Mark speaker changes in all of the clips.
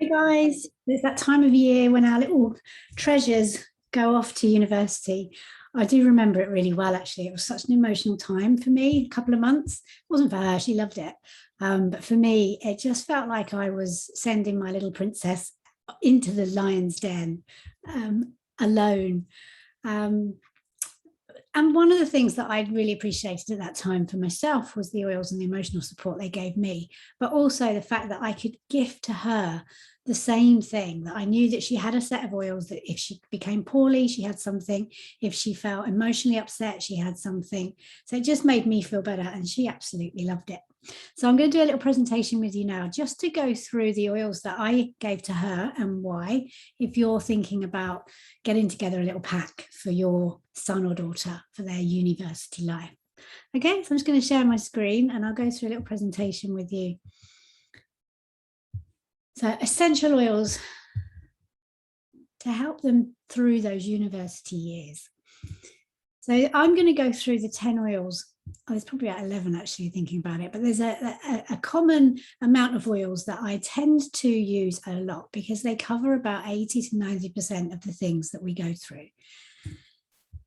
Speaker 1: Hey guys, it's that time of year when our little treasures go off to university. I do remember it really well, actually. It was such an emotional time for me, a couple of months. It wasn't for her, she loved it. But for me, it just felt like I was sending my little princess into the lion's den alone. Um, and one of the things that I really appreciated at that time for myself was the oils and the emotional support they gave me, but also the fact that I could gift to her the same thing, that I knew that she had a set of oils, that if she became poorly, she had something. If she felt emotionally upset, she had something. So it just made me feel better, and she absolutely loved it. So I'm going to do a little presentation with you now, just to go through the oils that I gave to her and why, if you're thinking about getting together a little pack for your son or daughter for their university life. Okay, so I'm just going to share my screen and I'll go through a little presentation with you. So essential oils to help them through those university years. So I'm going to go through the 10 oils. Oh, there's probably about 11 actually, thinking about it, but there's a common amount of oils that I tend to use a lot because they cover about 80 to 90% of the things that we go through.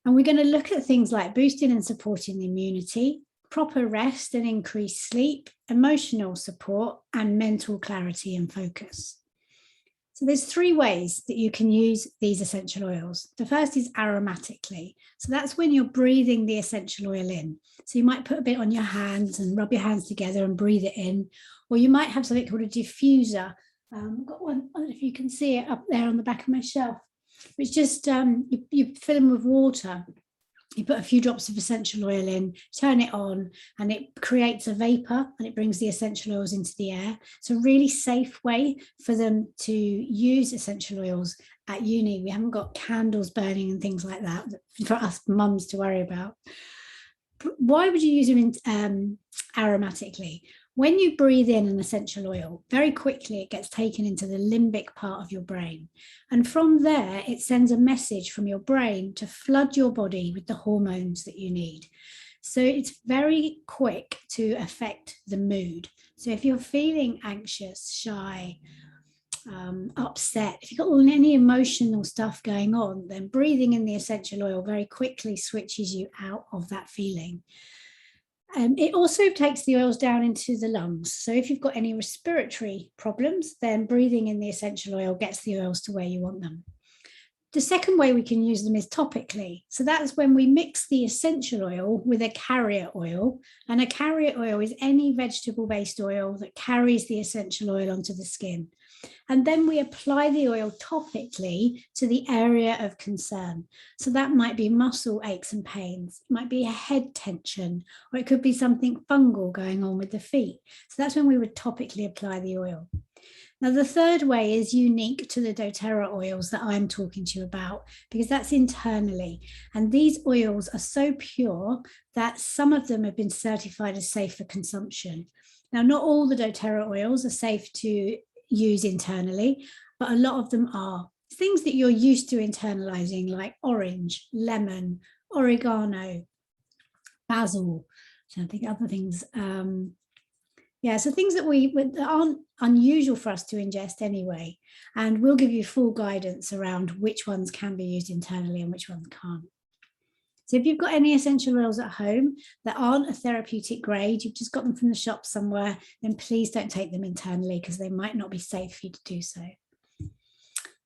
Speaker 1: And we're going to look at things like boosting and supporting the immunity, proper rest and increased sleep, emotional support, and mental clarity and focus. So there's 3 ways that you can use these essential oils. The first is aromatically. So that's when you're breathing the essential oil in. So you might put a bit on your hands and rub your hands together and breathe it in. Or you might have something called a diffuser. I've got one, I don't know if you can see it up there on the back of my shelf. It's just, you fill them with water. You put a few drops of essential oil in, turn it on, and it creates a vapor and it brings the essential oils into the air. It's a really safe way for them to use essential oils at uni. We haven't got candles burning and things like that for us mums to worry about. Why would you use them aromatically? When you breathe in an essential oil, very quickly it gets taken into the limbic part of your brain. And from there, it sends a message from your brain to flood your body with the hormones that you need. So it's very quick to affect the mood. So if you're feeling anxious, shy, upset, if you've got any emotional stuff going on, then breathing in the essential oil very quickly switches you out of that feeling. It also takes the oils down into the lungs. So if you've got any respiratory problems, then breathing in the essential oil gets the oils to where you want them. The second way we can use them is topically. So that's when we mix the essential oil with a carrier oil. And a carrier oil is any vegetable-based oil that carries the essential oil onto the skin. And then we apply the oil topically to the area of concern. So that might be muscle aches and pains, it might be a head tension, or it could be something fungal going on with the feet. So that's when we would topically apply the oil. Now, the third way is unique to the doTERRA oils that I'm talking to you about, because that's internally. And these oils are so pure that some of them have been certified as safe for consumption. Now, not all the doTERRA oils are safe to use internally, but a lot of them are. Things that you're used to internalizing, like orange, lemon, oregano, basil, so I think other things. So things that aren't unusual for us to ingest anyway, and we'll give you full guidance around which ones can be used internally and which ones can't. So if you've got any essential oils at home that aren't a therapeutic grade, you've just got them from the shop somewhere, then please don't take them internally because they might not be safe for you to do so.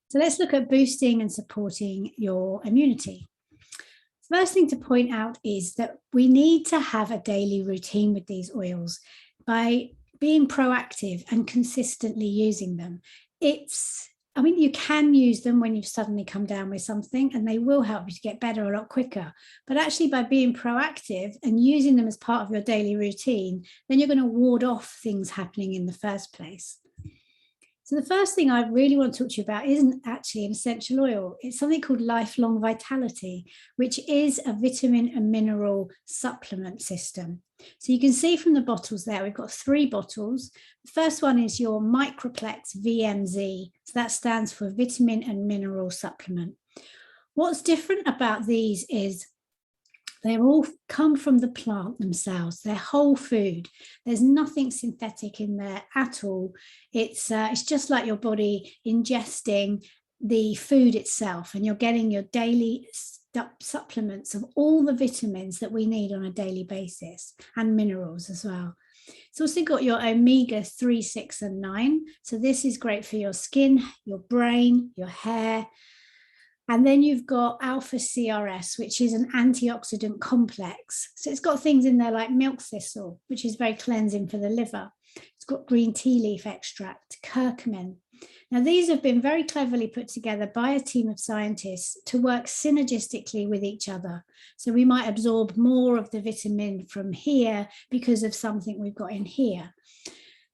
Speaker 1: So let's look at boosting and supporting your immunity. First thing to point out is that we need to have a daily routine with these oils by being proactive and consistently using them. You can use them when you've suddenly come down with something and they will help you to get better a lot quicker. But actually by being proactive and using them as part of your daily routine, then you're going to ward off things happening in the first place. So the first thing I really want to talk to you about isn't actually an essential oil. It's something called Lifelong Vitality, which is a vitamin and mineral supplement system. So you can see from the bottles there, we've got 3 bottles. The first one is your Microplex VMZ. So that stands for Vitamin and Mineral Supplement. What's different about these is They're all come from the plant themselves. They're whole food. There's nothing synthetic in there at all. It's just like your body ingesting the food itself, and you're getting your daily supplements of all the vitamins that we need on a daily basis, and minerals as well. It's also got your omega 3, 6, and 9. So this is great for your skin, your brain, your hair. And then you've got alpha CRS, which is an antioxidant complex. So it's got things in there like milk thistle, which is very cleansing for the liver. It's got green tea leaf extract, curcumin. Now, these have been very cleverly put together by a team of scientists to work synergistically with each other. So we might absorb more of the vitamin from here because of something we've got in here.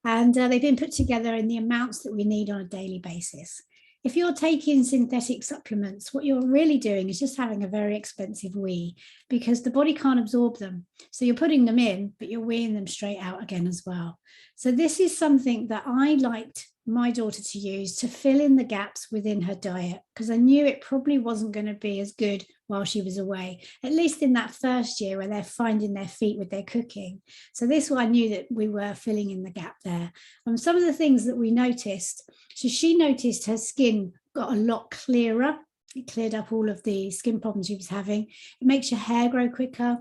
Speaker 1: And they've been put together in the amounts that we need on a daily basis. If you're taking synthetic supplements, what you're really doing is just having a very expensive wee, because the body can't absorb them. So you're putting them in, but you're weeing them straight out again as well. So this is something that I liked my daughter to use to fill in the gaps within her diet, because I knew it probably wasn't going to be as good while she was away, at least in that first year where they're finding their feet with their cooking. So this one, I knew that we were filling in the gap there. And some of the things that we noticed, so she noticed her skin got a lot clearer. It cleared up all of the skin problems she was having. It makes your hair grow quicker,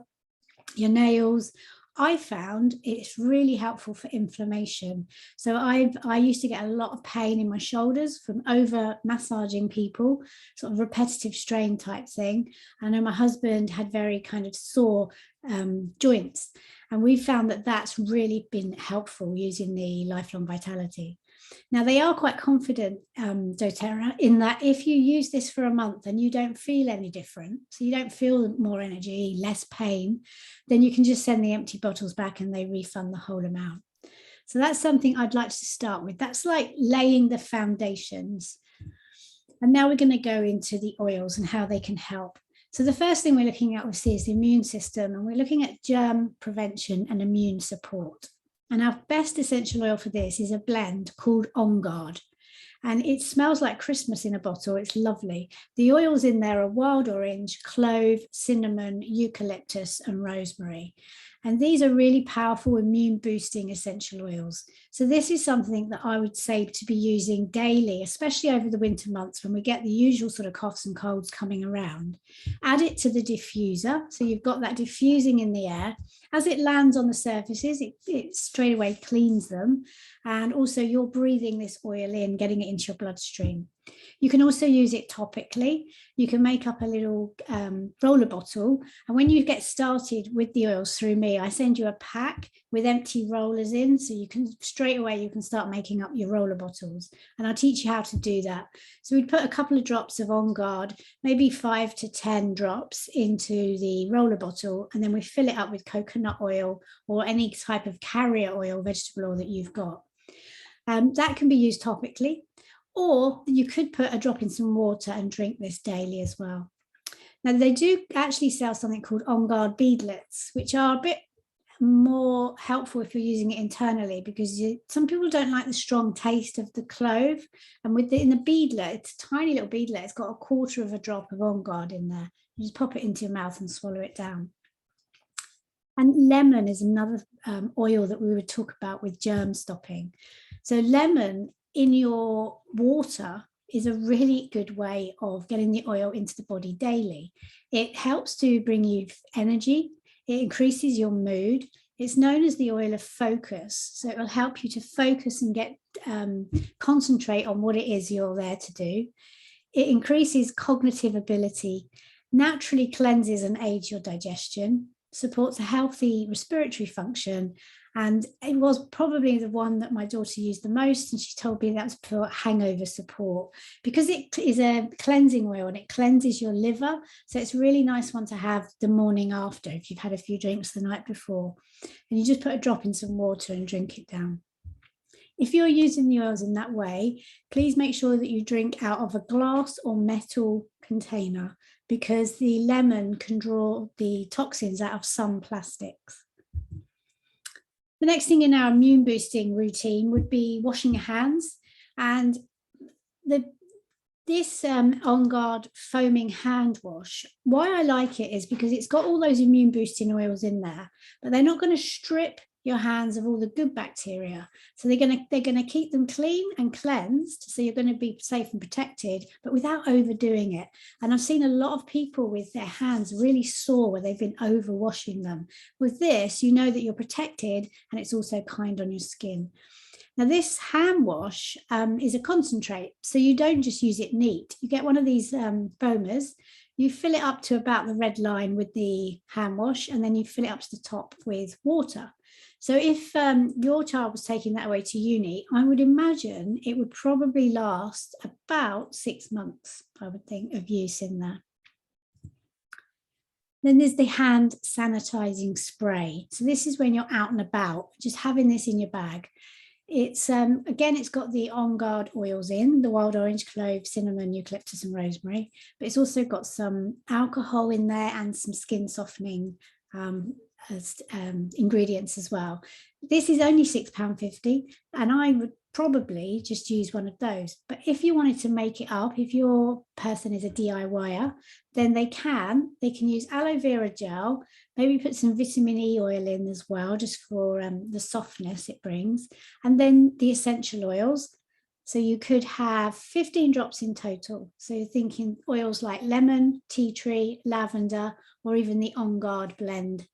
Speaker 1: your nails. I found it's really helpful for inflammation. So I used to get a lot of pain in my shoulders from over massaging people, sort of repetitive strain type thing. I know my husband had very kind of sore joints, and we found that that's really been helpful using the Lifelong Vitality. Now, they are quite confident, doTERRA, in that if you use this for a month and you don't feel any different, so you don't feel more energy, less pain, then you can just send the empty bottles back and they refund the whole amount. So that's something I'd like to start with. That's like laying the foundations. And now we're going to go into the oils and how they can help. So the first thing we're looking at, obviously, is the immune system, and we're looking at germ prevention and immune support. And our best essential oil for this is a blend called On Guard. And it smells like Christmas in a bottle. It's lovely. The oils in there are wild orange, clove, cinnamon, eucalyptus, and rosemary. And these are really powerful immune boosting essential oils. So this is something that I would say to be using daily, especially over the winter months when we get the usual sort of coughs and colds coming around. Add it to the diffuser. So you've got that diffusing in the air. As it lands on the surfaces, it straight away cleans them. And also you're breathing this oil in, getting it into your bloodstream. You can also use it topically. You can make up a little roller bottle. And when you get started with the oils through me, I send you a pack with empty rollers in. So you can straight away, you can start making up your roller bottles. And I'll teach you how to do that. So we'd put a couple of drops of On Guard, maybe 5 to 10 drops into the roller bottle. And then we fill it up with coconut oil or any type of carrier oil, vegetable oil that you've got. That can be used topically, or you could put a drop in some water and drink this daily as well. Now, they do actually sell something called On Guard beadlets, which are a bit more helpful if you're using it internally, because some people don't like the strong taste of the clove. And in the beadlet, it's a tiny little beadlet, it's got a quarter of a drop of On Guard in there. You just pop it into your mouth and swallow it down. And lemon is another oil that we would talk about with germ stopping. So lemon in your water is a really good way of getting the oil into the body daily. It helps to bring you energy. It increases your mood. It's known as the oil of focus. So it will help you to focus and concentrate on what it is you're there to do. It increases cognitive ability, naturally cleanses and aids your digestion, supports a healthy respiratory function. And it was probably the one that my daughter used the most. And she told me that was for hangover support, because it is a cleansing oil and it cleanses your liver. So it's a really nice one to have the morning after if you've had a few drinks the night before. And you just put a drop in some water and drink it down. If you're using the oils in that way, please make sure that you drink out of a glass or metal container, because the lemon can draw the toxins out of some plastics. The next thing in our immune boosting routine would be washing your hands. And This On Guard foaming hand wash, why I like it is because it's got all those immune boosting oils in there, but they're not going to strip your hands of all the good bacteria. So they're going to keep them clean and cleansed. So you're going to be safe and protected, but without overdoing it. And I've seen a lot of people with their hands really sore where they've been over washing them. With this, you know that you're protected and it's also kind on your skin. Now, this hand wash is a concentrate, so you don't just use it neat. You get one of these foamers, you fill it up to about the red line with the hand wash, and then you fill it up to the top with water. So if your child was taking that away to uni, I would imagine it would probably last about 6 months, I would think, of use in there. Then there's the hand sanitizing spray. So this is when you're out and about, just having this in your bag. It's again, it's got the On Guard oils in, the wild orange, clove, cinnamon, eucalyptus and rosemary, but it's also got some alcohol in there and some skin softening ingredients as well. This is only £6.50 and I would probably just use one of those. But if you wanted to make it up, if your person is a DIYer, then they can use aloe vera gel, maybe put some vitamin E oil in as well, just for the softness it brings, and then the essential oils. So you could have 15 drops in total. So you're thinking oils like lemon, tea tree, lavender, or even the On Guard blend.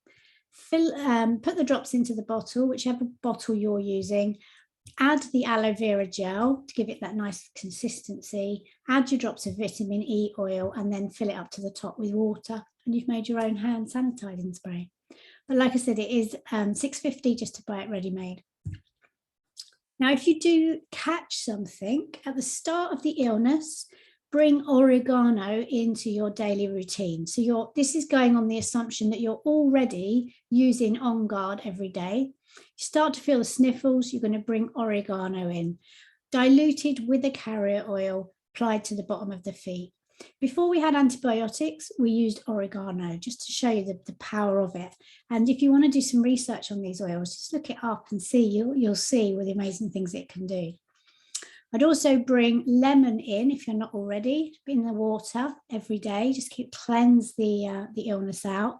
Speaker 1: Put the drops into the bottle, whichever bottle you're using. Add the aloe vera gel to give it that nice consistency. Add your drops of vitamin E oil and then fill it up to the top with water. And you've made your own hand sanitizing spray. But like I said, it is £6.50 just to buy it ready-made. Now, if you do catch something at the start of the illness, bring oregano into your daily routine. So this is going on the assumption that you're already using On Guard every day. You start to feel the sniffles, you're going to bring oregano in, diluted with a carrier oil applied to the bottom of the feet. Before we had antibiotics, we used oregano just to show you the power of it. And if you want to do some research on these oils, just look it up and see, you'll see what the amazing things it can do. I'd also bring lemon in, if you're not already, in the water every day, just cleanse the illness out.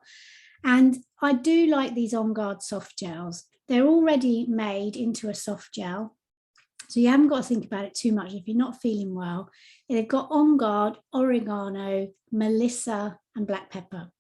Speaker 1: And I do like these On Guard soft gels. They're already made into a soft gel, so you haven't got to think about it too much if you're not feeling well. They've got On Guard, oregano, melissa, and black pepper.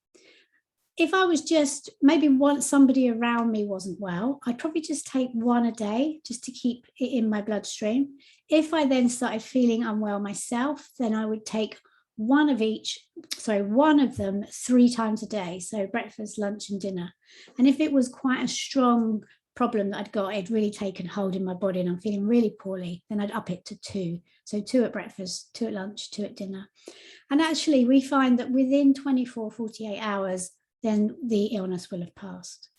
Speaker 1: If I was just, maybe somebody around me wasn't well, I'd probably just take one a day just to keep it in my bloodstream. If I then started feeling unwell myself, then I would take one of them 3 times a day. So breakfast, lunch and dinner. And if it was quite a strong problem that I'd got, it'd really taken hold in my body and I'm feeling really poorly, then I'd up it to 2. So 2 at breakfast, 2 at lunch, 2 at dinner. And actually we find that within 24-48 hours, then the illness will have passed.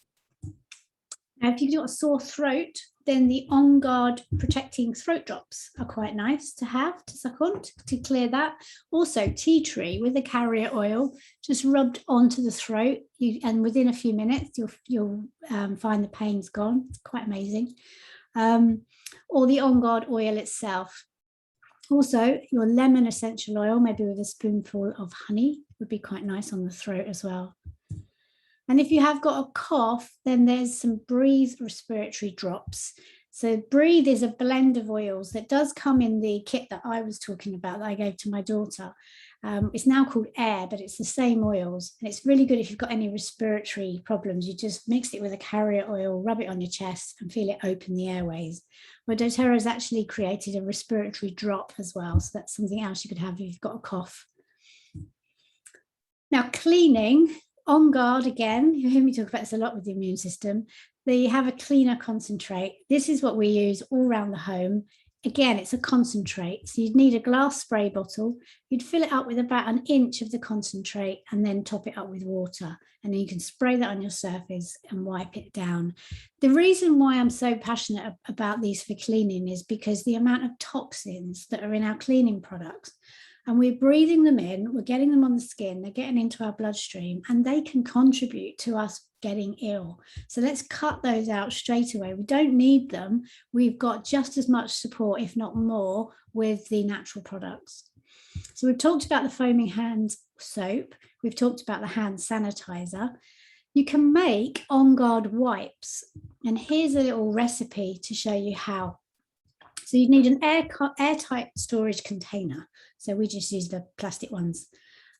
Speaker 1: Now, if you've got a sore throat, then the On Guard protecting throat drops are quite nice to have to suck on to clear that. Also, tea tree with a carrier oil just rubbed onto the throat, and within a few minutes you'll find the pain's gone. It's quite amazing. Or the On Guard oil itself. Also, your lemon essential oil, maybe with a spoonful of honey, would be quite nice on the throat as well. And if you have got a cough, then there's some Breathe respiratory drops. So Breathe is a blend of oils that does come in the kit that I was talking about that I gave to my daughter. It's now called Air, but it's the same oils. And it's really good if you've got any respiratory problems. You just mix it with a carrier oil, rub it on your chest and feel it open the airways. Well, doTERRA has actually created a respiratory drop as well. So that's something else you could have if you've got a cough. Now, cleaning. On Guard, again, you hear me talk about this a lot with the immune system. They have a cleaner concentrate. This is what we use all around the home. Again, it's a concentrate. So you'd need a glass spray bottle. You'd fill it up with about 1 inch of the concentrate and then top it up with water. And then you can spray that on your surface and wipe it down. The reason why I'm so passionate about these for cleaning is because the amount of toxins that are in our cleaning products, and we're breathing them in, we're getting them on the skin, they're getting into our bloodstream, and they can contribute to us getting ill. So let's cut those out straight away. We don't need them. We've got just as much support, if not more, with the natural products. So we've talked about the foaming hand soap. We've talked about the hand sanitizer. You can make On Guard wipes. And here's a little recipe to show you how. So you need an airtight storage container. So we just use the plastic ones.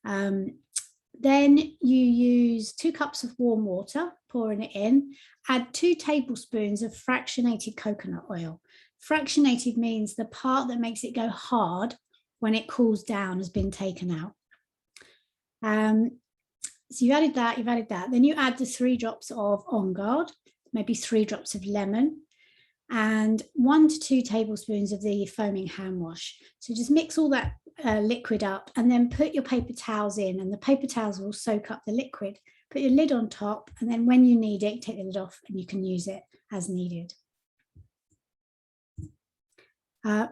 Speaker 1: Then you use 2 cups of warm water, pouring it in. Add 2 tablespoons of fractionated coconut oil. Fractionated means the part that makes it go hard when it cools down has been taken out. So you've added that. Then you add the 3 drops of On Guard, maybe 3 drops of lemon, and 1 to 2 tablespoons of the foaming hand wash. So just mix all that liquid up and then put your paper towels in, and the paper towels will soak up the liquid. Put your lid on top, and then when you need it, take the lid off and you can use it as needed.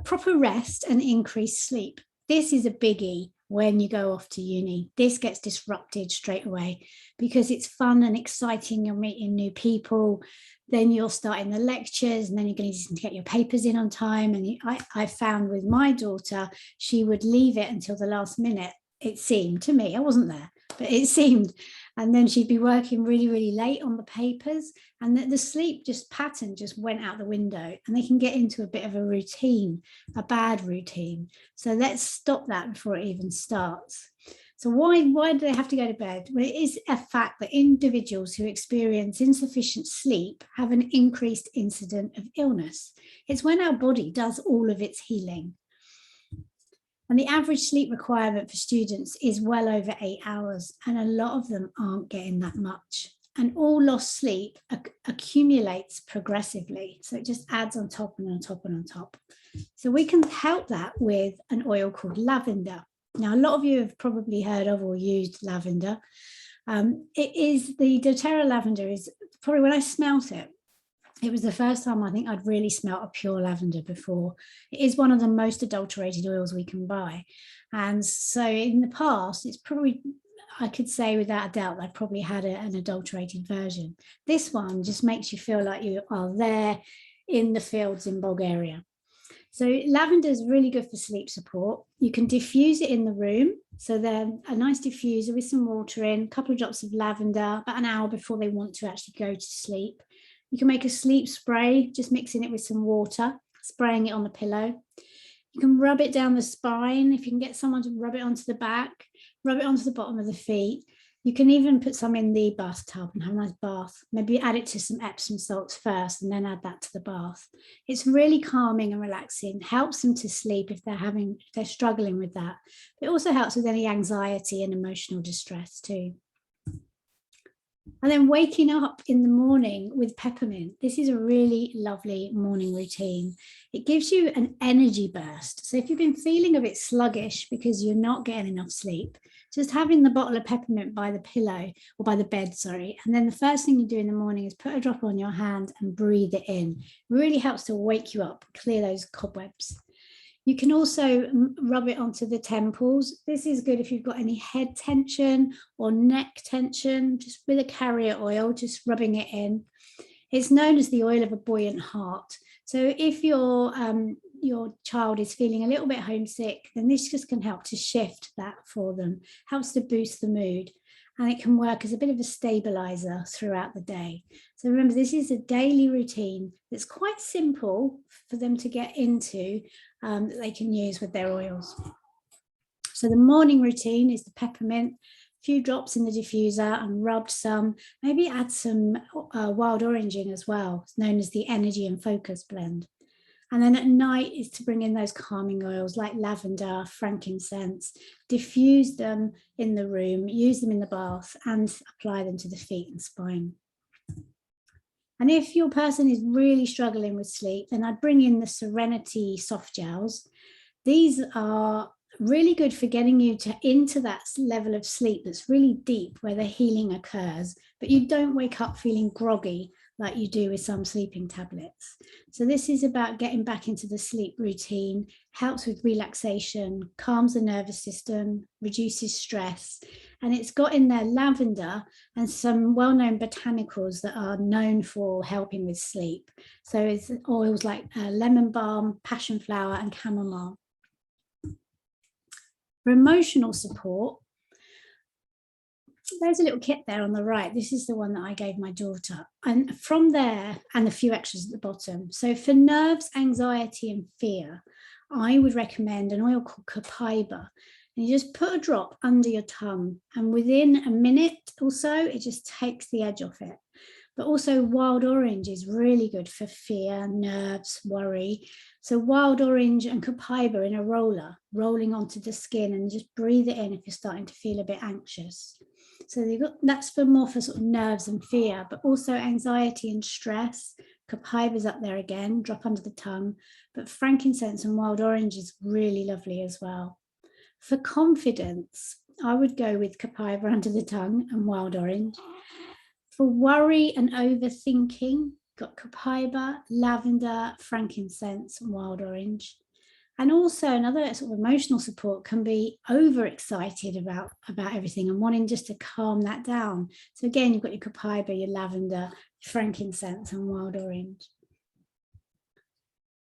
Speaker 1: Proper rest and increased sleep. This is a biggie when you go off to uni. This gets disrupted straight away because it's fun and exciting. You're meeting new people, then you're starting the lectures, and then you're going to get your papers in on time. And I found with my daughter, she would leave it until the last minute. It seemed to me, I wasn't there, but it seemed. And then she'd be working really, really late on the papers, and the sleep pattern just went out the window, and they can get into a bit of a routine, a bad routine. So let's stop that before it even starts. So why do they have to go to bed? Well, it is a fact that individuals who experience insufficient sleep have an increased incidence of illness. It's when our body does all of its healing. And the average sleep requirement for students is well over 8 hours, and a lot of them aren't getting that much. And all lost sleep accumulates progressively. So it just adds on top and on top and on top. So we can help that with an oil called lavender. Now, a lot of you have probably heard of or used lavender. It is the doTERRA lavender is probably, when I smelt it, it was the first time I think I'd really smelt a pure lavender before. It is one of the most adulterated oils we can buy. And so in the past, it's probably, I could say without a doubt, I probably had an adulterated version. This one just makes you feel like you are there in the fields in Bulgaria. So lavender is really good for sleep support. You can diffuse it in the room. So then a nice diffuser with some water in, a couple of drops of lavender, about an hour before they want to actually go to sleep. You can make a sleep spray, just mixing it with some water, spraying it on the pillow. You can rub it down the spine. If you can get someone to rub it onto the back, rub it onto the bottom of the feet. You can even put some in the bathtub and have a nice bath. Maybe add it to some Epsom salts first and then add that to the bath. It's really calming and relaxing, helps them to sleep if they're struggling with that. It also helps with any anxiety and emotional distress too. And then waking up in the morning with peppermint. This is a really lovely morning routine. It gives you an energy burst. So if you've been feeling a bit sluggish because you're not getting enough sleep, just having the bottle of peppermint by the pillow or by the bed, sorry. And then the first thing you do in the morning is put a drop on your hand and breathe it in. It really helps to wake you up, clear those cobwebs. You can also rub it onto the temples. This is good if you've got any head tension or neck tension, just with a carrier oil, just rubbing it in. It's known as the oil of a buoyant heart. So if your child is feeling a little bit homesick, then this just can help to shift that for them, helps to boost the mood. And it can work as a bit of a stabilizer throughout the day. So remember, this is a daily routine that's quite simple for them to get into, that they can use with their oils. So the morning routine is the peppermint, a few drops in the diffuser and rubbed some, maybe add some wild orange in as well. It's known as the energy and focus blend. And then at night is to bring in those calming oils like lavender, frankincense, diffuse them in the room, use them in the bath and apply them to the feet and spine. And if your person is really struggling with sleep, then I'd bring in the Serenity soft gels. These are really good for getting you into that level of sleep that's really deep where the healing occurs, but you don't wake up feeling groggy like you do with some sleeping tablets. So this is about getting back into the sleep routine, helps with relaxation, calms the nervous system, reduces stress, and it's got in there lavender and some well-known botanicals that are known for helping with sleep. So it's oils like lemon balm, passion flower, and chamomile. For emotional support, there's a little kit there on the right. This is the one that I gave my daughter. And from there, and a few extras at the bottom. So for nerves, anxiety, and fear, I would recommend an oil called copaiba. And you just put a drop under your tongue, and within a minute or so, it just takes the edge off it. But also wild orange is really good for fear, nerves, worry. So wild orange and copaiba in a roller, rolling onto the skin, and just breathe it in if you're starting to feel a bit anxious. So that's for more for sort of nerves and fear, but also anxiety and stress. Copaiba's up there again, drop under the tongue, but frankincense and wild orange is really lovely as well. For confidence, I would go with copaiba under the tongue and wild orange. For worry and overthinking, got copaiba, lavender, frankincense, and wild orange. And also another sort of emotional support can be overexcited about everything and wanting just to calm that down. So again, you've got your copaiba, your lavender, frankincense, and wild orange.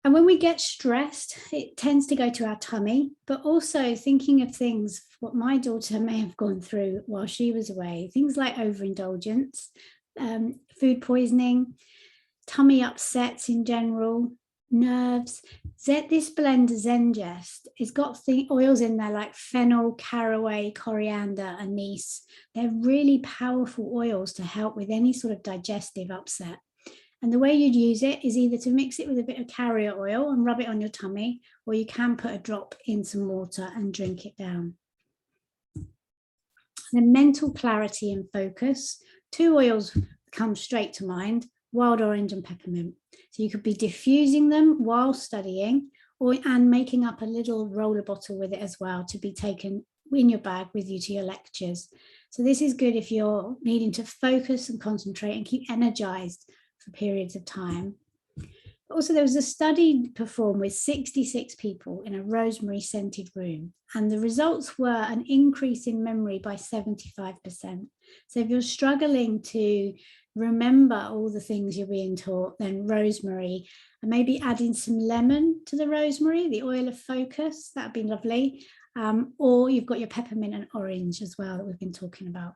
Speaker 1: And when we get stressed, it tends to go to our tummy, but also thinking of things, what my daughter may have gone through while she was away, things like overindulgence, food poisoning, tummy upsets in general, nerves. This blend Zengest, it's got the oils in there like fennel, caraway, coriander, anise. They're really powerful oils to help with any sort of digestive upset. And the way you'd use it is either to mix it with a bit of carrier oil and rub it on your tummy, or you can put a drop in some water and drink it down. Then mental clarity and focus. 2 oils come straight to mind, wild orange and peppermint. So you could be diffusing them while studying and making up a little roller bottle with it as well to be taken in your bag with you to your lectures. So this is good if you're needing to focus and concentrate and keep energized for periods of time. Also, there was a study performed with 66 people in a rosemary scented room, and the results were an increase in memory by 75%. So if you're struggling to remember all the things you're being taught, then rosemary, and maybe adding some lemon to the rosemary, the oil of focus, that'd be lovely. Or you've got your peppermint and orange as well that we've been talking about.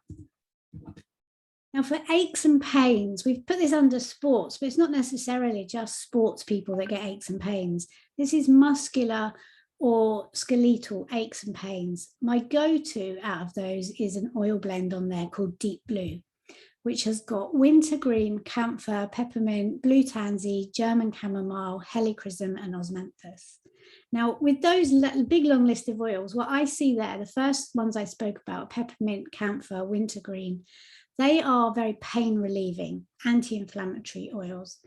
Speaker 1: Now for aches and pains, we've put this under sports, but it's not necessarily just sports people that get aches and pains. This is muscular or skeletal aches and pains. My go-to out of those is an oil blend on there called Deep Blue, which has got wintergreen, camphor, peppermint, blue tansy, German chamomile, helichrysum, and osmanthus. Now, with those big long list of oils, what I see there, the first ones I spoke about, peppermint, camphor, wintergreen, they are very pain relieving, anti-inflammatory oils.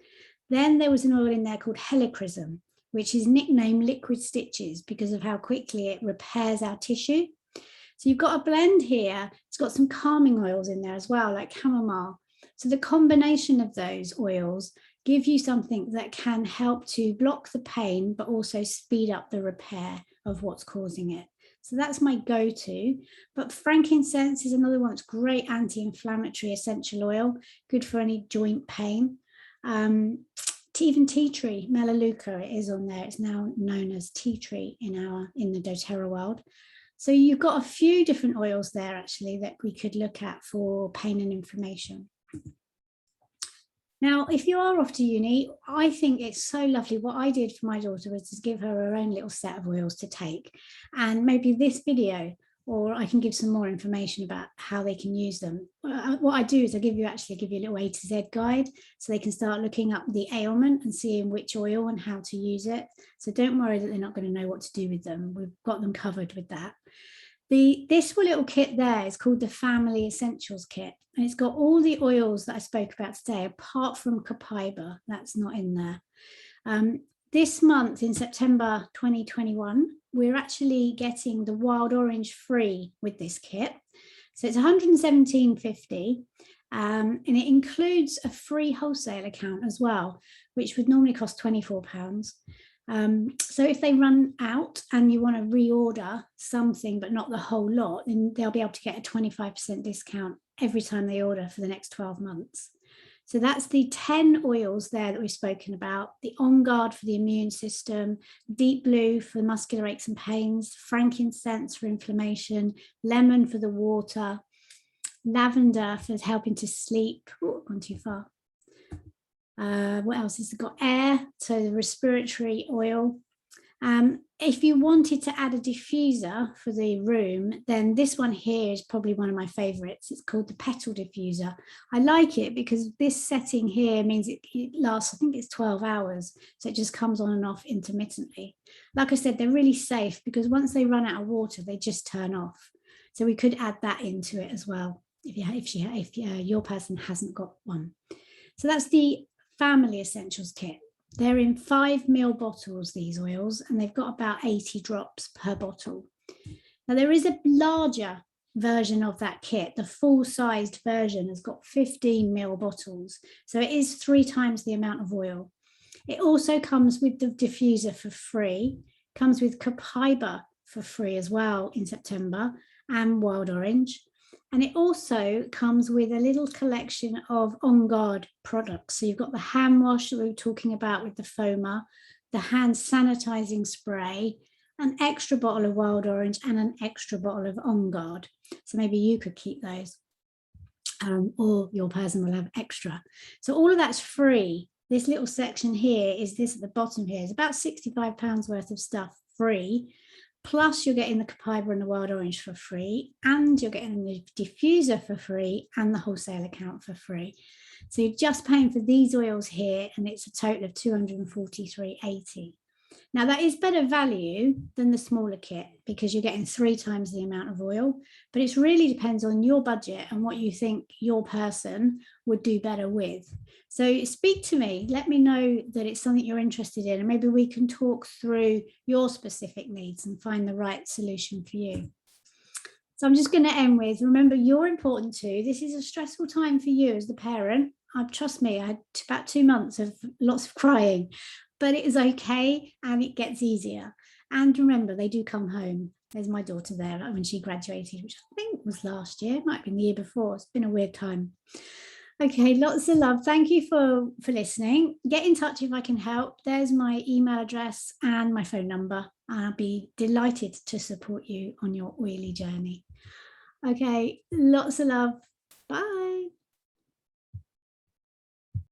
Speaker 1: Then there was an oil in there called helichrysum, which is nicknamed liquid stitches because of how quickly it repairs our tissue. So you've got a blend here. It's got some calming oils in there as well, like chamomile. So the combination of those oils give you something that can help to block the pain, but also speed up the repair of what's causing it. So that's my go-to. But frankincense is another one that's great anti-inflammatory essential oil, good for any joint pain. Even tea tree, melaleuca, it is on there. It's now known as tea tree in the doTERRA world. So you've got a few different oils there actually that we could look at for pain and inflammation. Now, if you are off to uni, I think it's so lovely. What I did for my daughter was to give her her own little set of oils to take, and maybe this video, or I can give some more information about how they can use them. What I do is I give you a little A to Z guide, so they can start looking up the ailment and seeing which oil and how to use it. So don't worry that they're not going to know what to do with them. We've got them covered with that. This little kit there is called the Family Essentials Kit, and it's got all the oils that I spoke about today, apart from copaiba. That's not in there. This month in September 2021, we're actually getting the wild orange free with this kit. So it's $117.50, and it includes a free wholesale account as well, which would normally cost £24. So if they run out and you want to reorder something but not the whole lot, then they'll be able to get a 25% discount every time they order for the next 12 months. So that's the 10 oils there that we've spoken about. The On Guard for the immune system, Deep Blue for muscular aches and pains, frankincense for inflammation, lemon for the water, lavender for helping to sleep. Oh, gone too far. What else has it got? Air, so the respiratory oil. If you wanted to add a diffuser for the room, then this one here is probably one of my favorites. It's called the petal diffuser. I like it because this setting here means it lasts, I think it's 12 hours. So it just comes on and off intermittently. Like I said, they're really safe because once they run out of water, they just turn off. So we could add that into it as well if your person hasn't got one. So that's the Family Essentials kit. They're in 5 ml bottles, these oils, and they've got about 80 drops per bottle. Now, there is a larger version of that kit. The full-sized version has got 15 ml bottles, so it is 3 times the amount of oil. It also comes with the diffuser for free, comes with copaiba for free as well in September, and wild orange. And it also comes with a little collection of On Guard products. So you've got the hand wash that we were talking about with the foamer, the hand sanitizing spray, an extra bottle of wild orange, and an extra bottle of On Guard. So maybe you could keep those, or your person will have extra. So all of that's free. This little section here is this at the bottom here. It's about £65 worth of stuff free. Plus you're getting the copaiba and the wild orange for free, and you're getting the diffuser for free and the wholesale account for free. So you're just paying for these oils here, and it's a total of £243.80. Now that is better value than the smaller kit because you're getting 3 times the amount of oil, but it really depends on your budget and what you think your person would do better with. So speak to me, let me know that it's something you're interested in, and maybe we can talk through your specific needs and find the right solution for you. So I'm just going to end with, remember, you're important too. This is a stressful time for you as the parent. Trust me, I had about 2 months of lots of crying, but it is okay and it gets easier. And remember, they do come home. There's my daughter there when she graduated, which I think was last year, might have been the year before. It's been a weird time. Okay, lots of love. Thank you for listening. Get in touch if I can help. There's my email address and my phone number. I'll be delighted to support you on your oily journey. Okay, lots of love. Bye.